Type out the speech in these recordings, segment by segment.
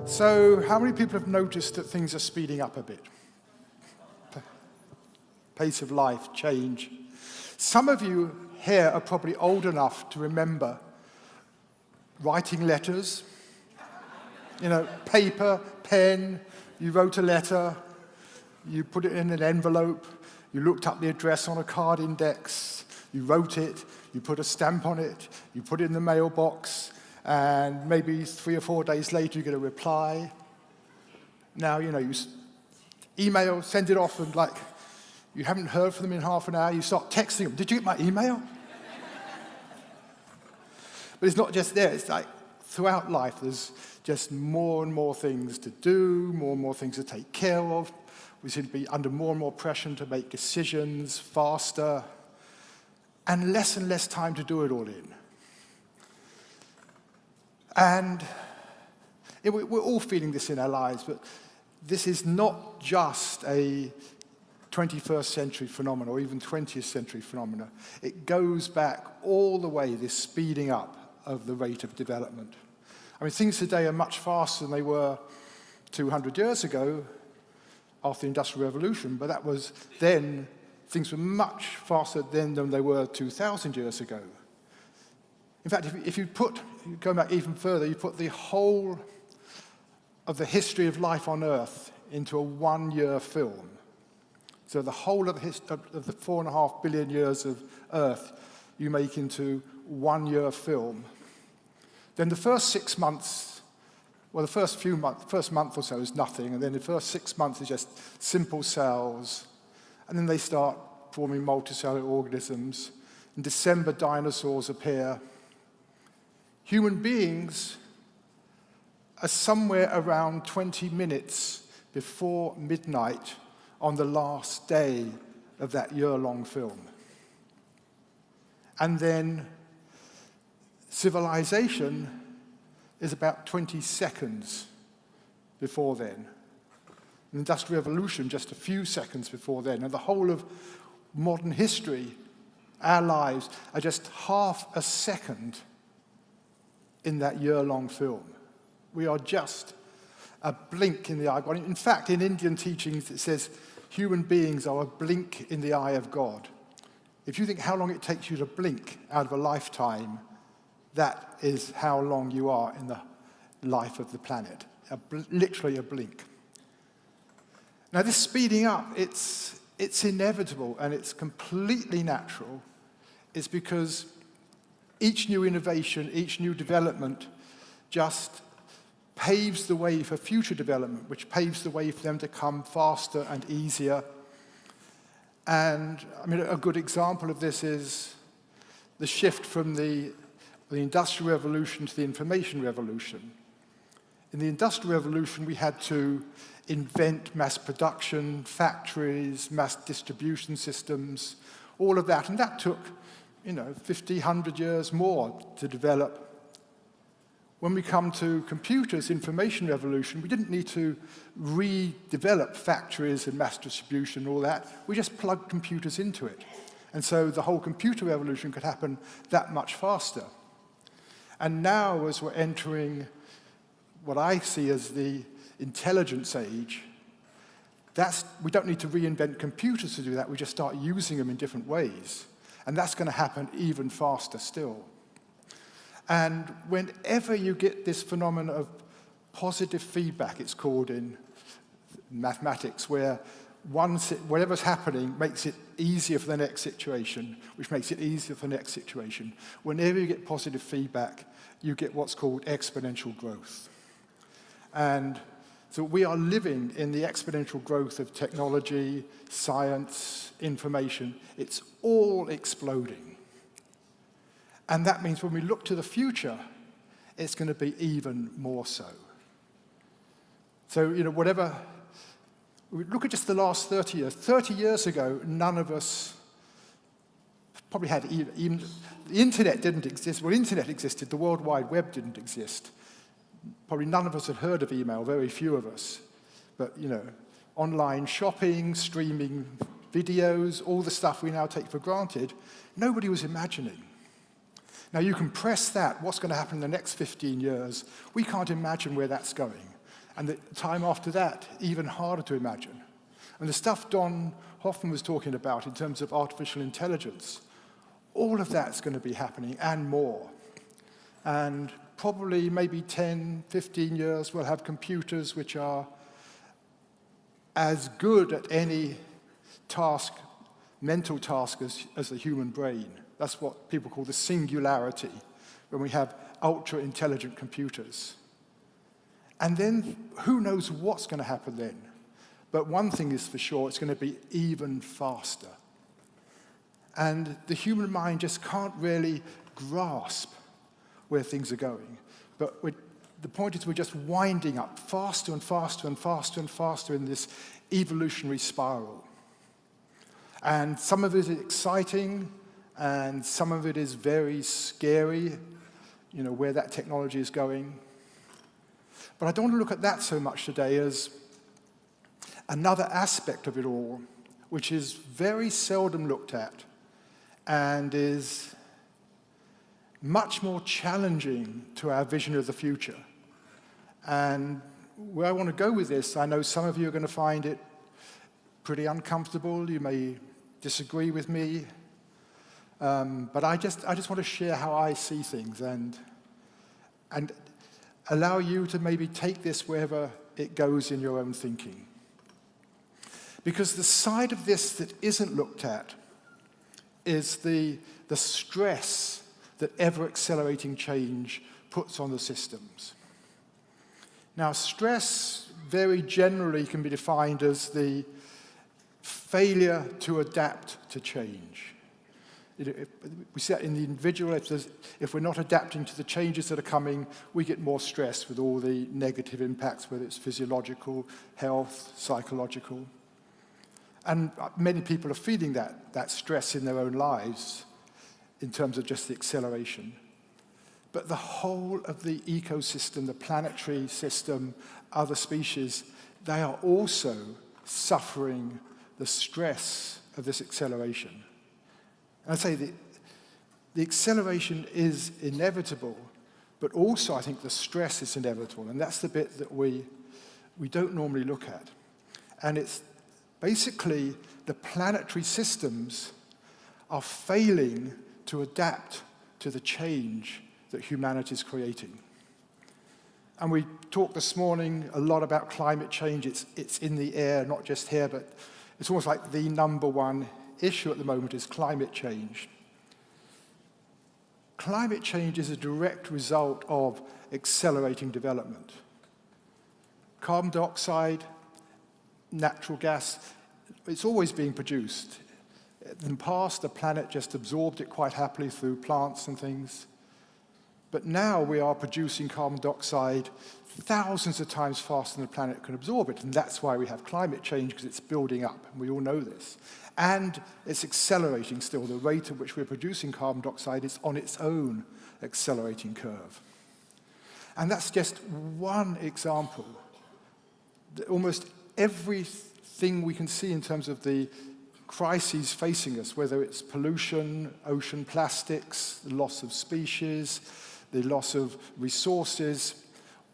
So, how many people have noticed that things are speeding up a bit? Pace of life, change. Some of you here are probably old enough to remember writing letters. You know, paper, pen, you wrote a letter, you put it in an envelope, you looked up the address on a card index, you wrote it, you put a stamp on it, you put it in the mailbox, and maybe 3 or 4 days later you get a reply. Now, you know, you email, send it off, and like, you haven't heard from them in half an hour, you start texting them, did you get my email? But it's not just there, it's like throughout life there's just more and more things to do, more and more things to take care of. We seem to be under more and more pressure to make decisions faster, and less time to do it all in. And we're all feeling this in our lives, but this is not just a 21st century phenomenon or even 20th century phenomena. It goes back all the way, this speeding up of the rate of development. I mean, things today are much faster than they were 200 years ago after the Industrial Revolution, but that was then, things were much faster then than they were 2,000 years ago. In fact, if you put, going back even further, you put the whole of the history of life on Earth into a one-year film. So the whole of the 4.5 billion years of Earth you make into one-year film. Then the first 6 months, well, the first month or so is nothing, and then the first 6 months is just simple cells, and then they start forming multicellular organisms. In December, dinosaurs appear. Human beings are somewhere around 20 minutes before midnight on the last day of that year-long film. And then civilization is about 20 seconds before then. The Industrial Revolution, just a few seconds before then. And the whole of modern history, our lives, are just half a second in that year-long film. We are just a blink in the eye of God. In fact, in Indian teachings, it says human beings are a blink in the eye of God. If you think how long it takes you to blink out of a lifetime, that is how long you are in the life of the planet. Literally a blink. Now, this speeding up, it's inevitable and it's completely natural. It's because each new innovation, each new development just paves the way for future development, which paves the way for them to come faster and easier. And I mean, a good example of this is the shift from the Industrial Revolution to the Information Revolution. In the Industrial Revolution, we had to invent mass production, factories, mass distribution systems, all of that. And that took, 50, 100 years more to develop. When we come to computers, Information Revolution, we didn't need to redevelop factories and mass distribution and all that. We just plugged computers into it. And so the whole computer revolution could happen that much faster. And now, as we're entering what I see as the intelligence age, we don't need to reinvent computers to do that. We just start using them in different ways. And that's going to happen even faster still. And whenever you get this phenomenon of positive feedback, it's called in mathematics, where whatever's happening makes it easier for the next situation, which makes it easier for the next situation. Whenever you get positive feedback, you get what's called exponential growth. And so we are living in the exponential growth of technology, science, information. It's all exploding. And that means when we look to the future, it's going to be even more so. So, whatever, we look at just the last 30 years. 30 years ago, none of us probably had even the internet didn't exist. Well, internet existed, the World Wide Web didn't exist. Probably none of us had heard of email, very few of us. But, online shopping, streaming videos, all the stuff we now take for granted, nobody was imagining. Now, you can press that, what's going to happen in the next 15 years. We can't imagine where that's going. And the time after that, even harder to imagine. And the stuff Don Hoffman was talking about in terms of artificial intelligence, all of that's going to be happening and more. And probably maybe 10, 15 years, we'll have computers which are as good at any task, mental task, as the human brain. That's what people call the singularity, when we have ultra-intelligent computers. And then who knows what's going to happen then? But one thing is for sure, it's going to be even faster. And the human mind just can't really grasp where things are going. But the point is we're just winding up faster and faster and faster and faster in this evolutionary spiral. And some of it is exciting, and some of it is very scary, where that technology is going. But I don't want to look at that so much today as another aspect of it all, which is very seldom looked at and is much more challenging to our vision of the future. And where I want to go with this, I know some of you are going to find it pretty uncomfortable. You may disagree with me. But I just want to share how I see things and allow you to maybe take this wherever it goes in your own thinking. Because the side of this that isn't looked at is the stress that ever-accelerating change puts on the systems. Now, stress very generally can be defined as the failure to adapt to change. We see that in the individual. If we're not adapting to the changes that are coming, we get more stress with all the negative impacts, whether it's physiological, health, psychological. And many people are feeling that stress in their own lives in terms of just the acceleration. But the whole of the ecosystem, the planetary system, other species, they are also suffering the stress of this acceleration. And I say the acceleration is inevitable, but also I think the stress is inevitable, and that's the bit that we don't normally look at. And it's basically the planetary systems are failing to adapt to the change that humanity is creating. And we talked this morning a lot about climate change. It's in the air, not just here, but it's almost like the number one issue at the moment is climate change. Climate change is a direct result of accelerating development. Carbon dioxide, natural gas, it's always being produced. In the past, the planet just absorbed it quite happily through plants and things. But now we are producing carbon dioxide thousands of times faster than the planet can absorb it. And that's why we have climate change, because it's building up, and we all know this. And it's accelerating still. The rate at which we're producing carbon dioxide is on its own accelerating curve. And that's just one example. Almost everything we can see in terms of the crises facing us, whether it's pollution, ocean plastics, the loss of species, the loss of resources,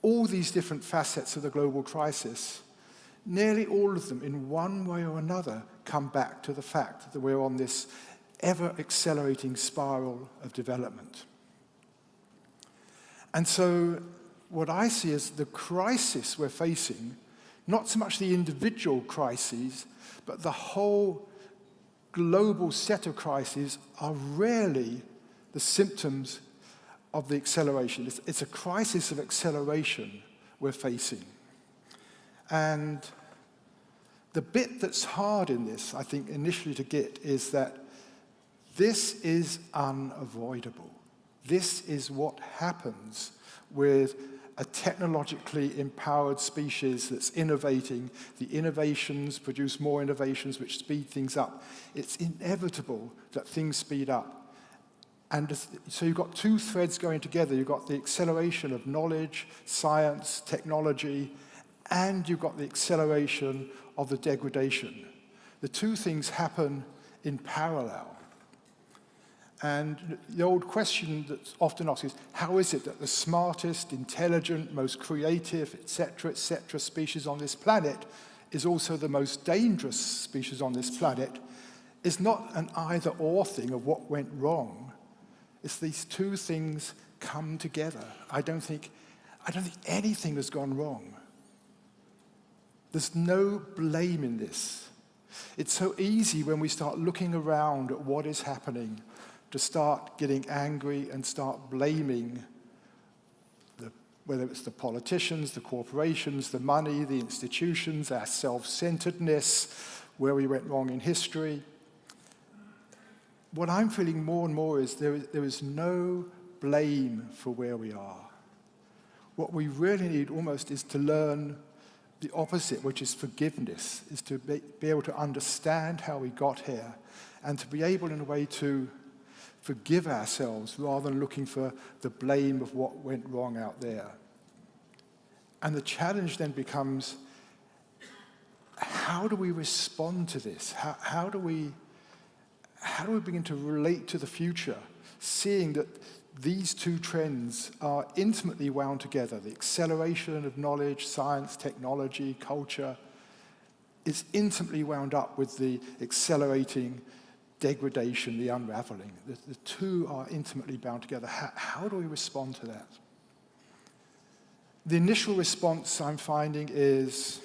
all these different facets of the global crisis, nearly all of them, in one way or another, come back to the fact that we're on this ever-accelerating spiral of development. And so what I see is the crisis we're facing, not so much the individual crises, but the whole global set of crises are rarely the symptoms of the acceleration. It's a crisis of acceleration we're facing. And the bit that's hard in this, I think, initially to get is that this is unavoidable. This is what happens with a technologically empowered species that's innovating. The innovations produce more innovations which speed things up. It's inevitable that things speed up. And so you've got two threads going together. You've got the acceleration of knowledge, science, technology, and you've got the acceleration of the degradation. The two things happen in parallel. And the old question that's often asked is, how is it that the smartest, intelligent, most creative, etc., species on this planet is also the most dangerous species on this planet? It's not an either-or thing of what went wrong. It's these two things come together. I don't think anything has gone wrong. There's no blame in this. It's so easy when we start looking around at what is happening to start getting angry and start blaming whether it's the politicians, the corporations, the money, the institutions, our self-centeredness, where we went wrong in history. What I'm feeling more and more is there is no blame for where we are. What we really need almost is to learn the opposite, which is forgiveness, is to be able to understand how we got here and to be able in a way to forgive ourselves rather than looking for the blame of what went wrong out there. And the challenge then becomes, how do we respond to this? How do we begin to relate to the future, seeing that these two trends are intimately wound together? The acceleration of knowledge, science, technology, culture is intimately wound up with the accelerating degradation, the unraveling. The two are intimately bound together. How do we respond to that? The initial response I'm finding is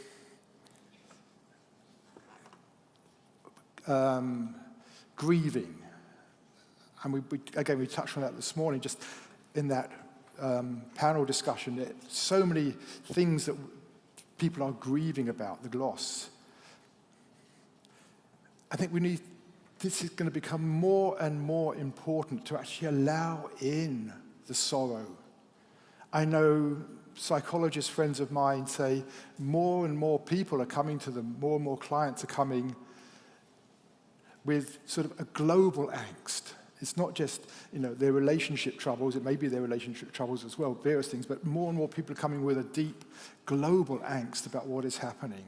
grieving. And we touched on that this morning, just in that panel discussion. So many things that people are grieving about, the loss. I think this is going to become more and more important to actually allow in the sorrow. I know psychologist friends of mine say more and more people are coming to them, more and more clients are coming with sort of a global angst. It's not just, their relationship troubles, it may be their relationship troubles as well, various things, but more and more people are coming with a deep global angst about what is happening.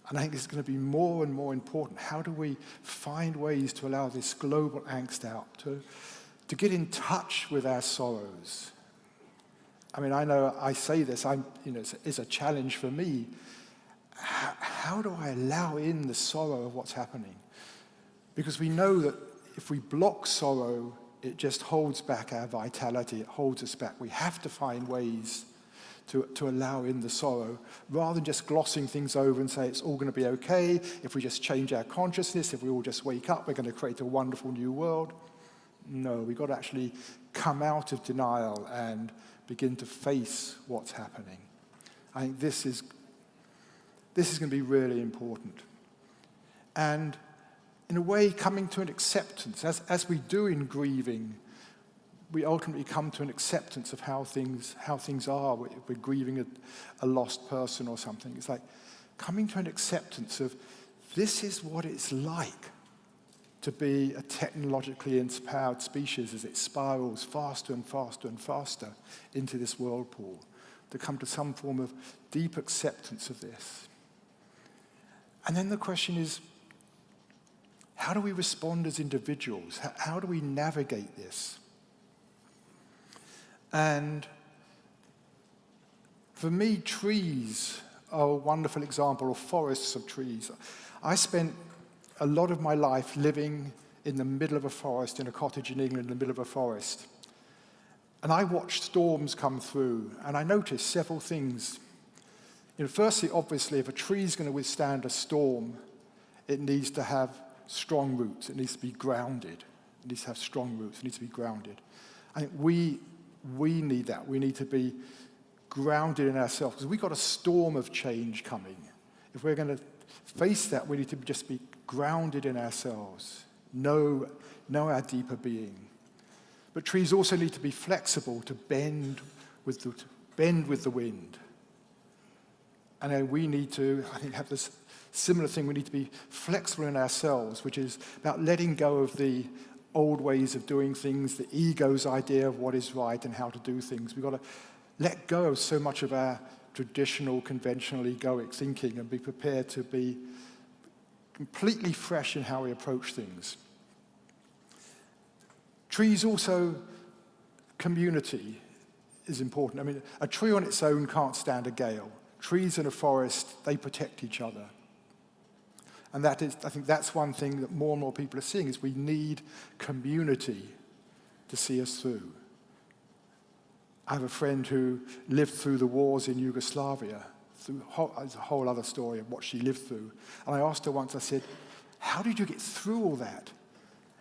And I think it's going to be more and more important. How do we find ways to allow this global angst out, to get in touch with our sorrows? I mean, I know I say this, it's a challenge for me. How do I allow in the sorrow of what's happening? Because we know that if we block sorrow, it just holds back our vitality, it holds us back. We have to find ways to allow in the sorrow, rather than just glossing things over and say it's all going to be okay. If we just change our consciousness, if we all just wake up, we're going to create a wonderful new world. No, we've got to actually come out of denial and begin to face what's happening. I think this is going to be really important. And in a way, coming to an acceptance, as we do in grieving, we ultimately come to an acceptance of how things are. We're grieving a lost person or something. It's like coming to an acceptance of this is what it's like to be a technologically empowered species as it spirals faster and faster and faster into this whirlpool, to come to some form of deep acceptance of this. And then the question is, how do we respond as individuals? How do we navigate this? And for me, trees are a wonderful example, or forests of trees. I spent a lot of my life living in the middle of a forest, in a cottage in England, in the middle of a forest. And I watched storms come through, and I noticed several things. Firstly, obviously, if a tree is going to withstand a storm, it needs to have strong roots. It needs to be grounded. It needs to have strong roots. It needs to be grounded. I think we need that. We need to be grounded in ourselves, because we've got a storm of change coming. If we're going to face that, we need to just be grounded in ourselves, know our deeper being. But trees also need to be flexible, to bend with the wind. And then we need to, I think, have this similar thing. We need to be flexible in ourselves, which is about letting go of the old ways of doing things, the ego's idea of what is right and how to do things. We've got to let go of so much of our traditional, conventional, egoic thinking and be prepared to be completely fresh in how we approach things. Trees also, community is important. I mean, a tree on its own can't stand a gale. Trees in a forest, they protect each other. And that is, I think that's one thing that more and more people are seeing, is we need community to see us through. I have a friend who lived through the wars in Yugoslavia. It's a whole other story of what she lived through. And I asked her once, I said, how did you get through all that?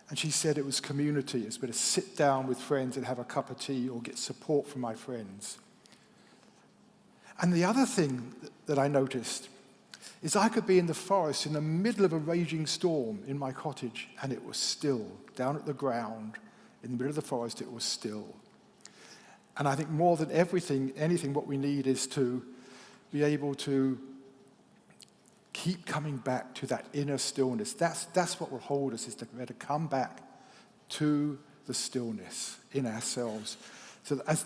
And she said it was community. It's better to sit down with friends and have a cup of tea or get support from my friends. And the other thing that I noticed is I could be in the forest in the middle of a raging storm in my cottage, and it was still. Down at the ground, in the middle of the forest, it was still. And I think more than anything, what we need is to be able to keep coming back to that inner stillness. That's what will hold us, is to be able to come back to the stillness in ourselves. So that as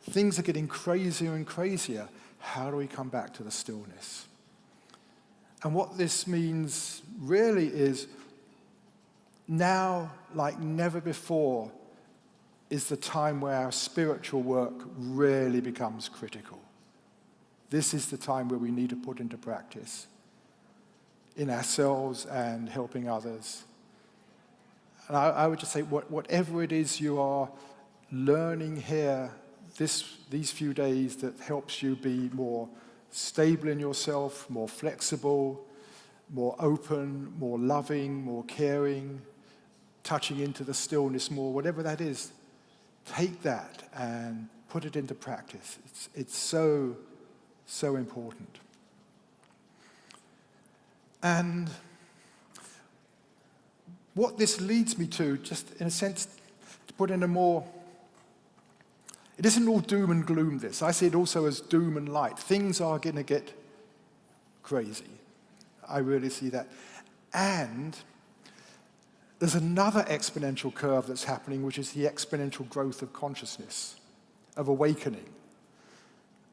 things are getting crazier and crazier, how do we come back to the stillness? And what this means really is now, like never before, is the time where our spiritual work really becomes critical. This is the time where we need to put into practice in ourselves and helping others. And I would just say, whatever it is you are learning here these few days that helps you be more stable in yourself, more flexible, more open, more loving, more caring, touching into the stillness more, whatever that is, take that and put it into practice. It's so, so important. And what this leads me to, just in a sense, to put in a more, it isn't all doom and gloom, this. I see it also as doom and light. Things are going to get crazy. I really see that. And there's another exponential curve that's happening, which is the exponential growth of consciousness, of awakening.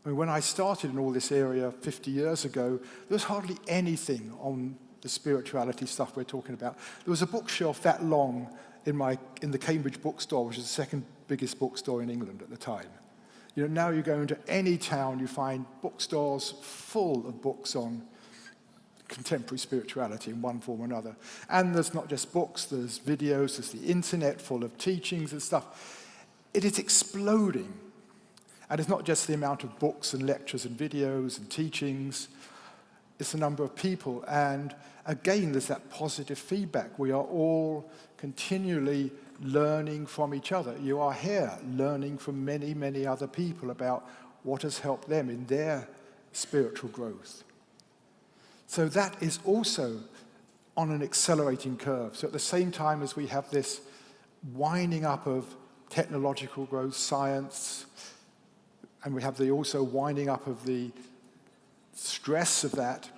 I mean, when I started in all this area 50 years ago, there was hardly anything on the spirituality stuff we're talking about. There was a bookshelf that long in the Cambridge bookstore, which is the second biggest bookstore in England at the time. You know, now you go into any town, you find bookstores full of books on contemporary spirituality in one form or another. And there's not just books, there's videos, there's the internet full of teachings and stuff. It is exploding. And it's not just the amount of books and lectures and videos and teachings, it's the number of people. And again, there's that positive feedback. We are all continually learning from each other. You are here learning from many, many other people about what has helped them in their spiritual growth. So that is also on an accelerating curve. So at the same time as we have this winding up of technological growth, science, and we have the also winding up of the stress of that,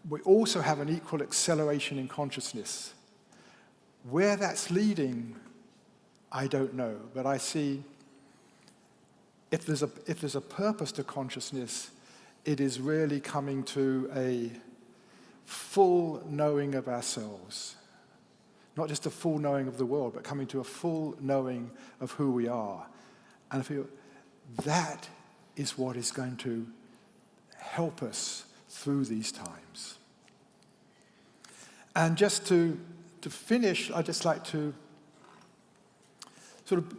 we also have an equal acceleration in consciousness. Where that's leading, I don't know, but I see if there's a purpose to consciousness, it is really coming to a full knowing of ourselves. Not just a full knowing of the world, but coming to a full knowing of who we are. And I feel that is what is going to help us through these times. And just to finish, I'd just like to sort of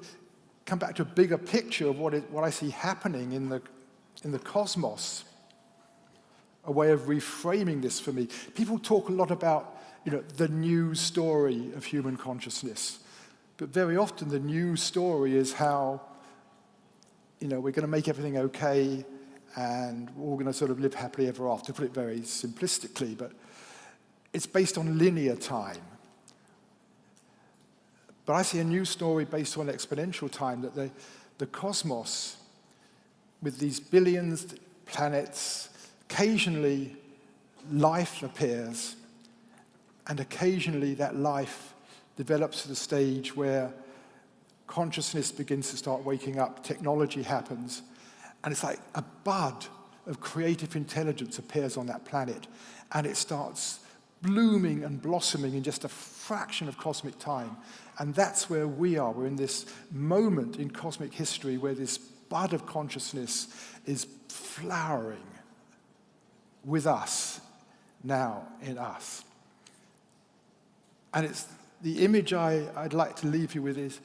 come back to a bigger picture of what I see happening in the cosmos, a way of reframing this for me. People talk a lot about, the news story of human consciousness, but very often the news story is how, we're going to make everything okay and we're all going to sort of live happily ever after, to put it very simplistically, but it's based on linear time. But I see a new story based on exponential time, that the cosmos, with these billions of planets, occasionally life appears, and occasionally that life develops to the stage where consciousness begins to start waking up, technology happens, and it's like a bud of creative intelligence appears on that planet, and it starts blooming and blossoming in just a fraction of cosmic time. And that's where we are. We're in this moment in cosmic history where this bud of consciousness is flowering with us, now in us. And it's the image I'd like to leave you with is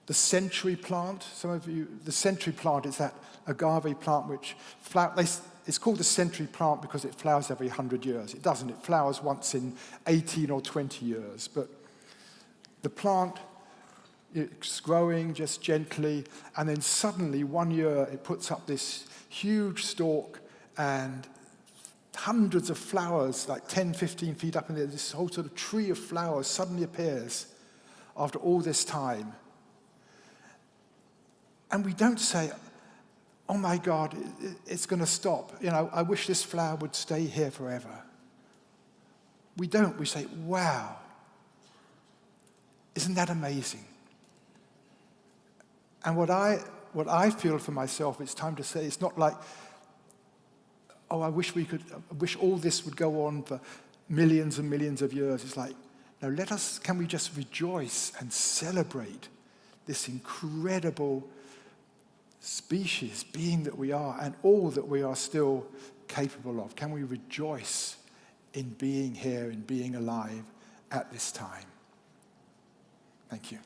the century plant. Some of you, the century plant is that agave plant which flowers. It's called the century plant because it flowers every 100 years. It doesn't. It flowers once in 18 or 20 years. But the plant, it's growing just gently, and then suddenly one year it puts up this huge stalk and hundreds of flowers, like 10, 15 feet up in there. This whole sort of tree of flowers suddenly appears after all this time. And we don't say, oh my God, it's going to stop. You know, I wish this flower would stay here forever. We don't. We say, wow, isn't that amazing? And what I feel for myself, it's time to say, it's not like, oh, I wish all this would go on for millions and millions of years. It's like, no, can we just rejoice and celebrate this incredible species, being that we are, and all that we are still capable of? Can we rejoice in being here and being alive at this time? Thank you.